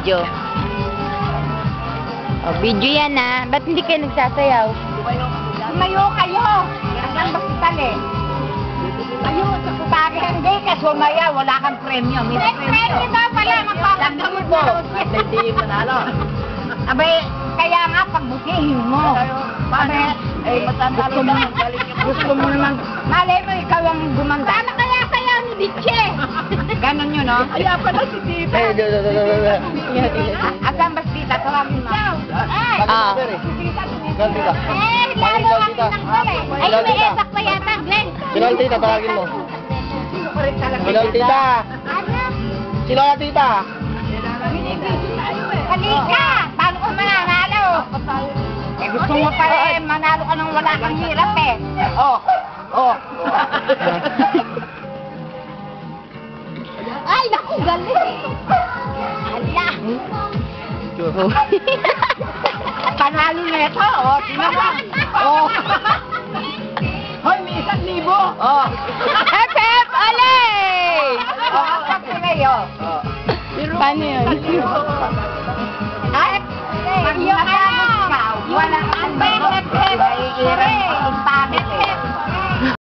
video. O, video yan ha. Ba't hindi kayo nagsasayaw? Tumayo kayo. Hanggang hospital eh. Tayo sa kupake. Hindi ka sumaya. Wala kang premyo. May premyo daw pala. Magpapagdam mo. Hindi manalo. Abay, kaya nga pagbukihin mo. Paano? Eh, matandalo naman. Gusto mo naman. Malay mo, ikaw ang gumanda. Paano kaya kaya ni Ditche? Ganon yun, no? Kaya pala si Tita. Agang bas Tita, tawagin mo. Ah. Tita. Lalo kami ng pala eh. Ay, may esak pa yata, Glenn. Sino ang tita? Tawagin mo. Sino ang tita? Ano? Sino ang tita? Halika! Paano ka mananalo? Eh, gusto mo pa eh, manalo ka nang wala kang hirap eh. Oh. Ay, naku, galing. Hala. Panalo na ito, oh. Tingnan mo. Oh. Hoy, may 1,000. Oh. Hep, hep, ole! Oh, kapilay, oh. Paano yun? Ay, pag natapos ka, wala kang hep, hep, hep.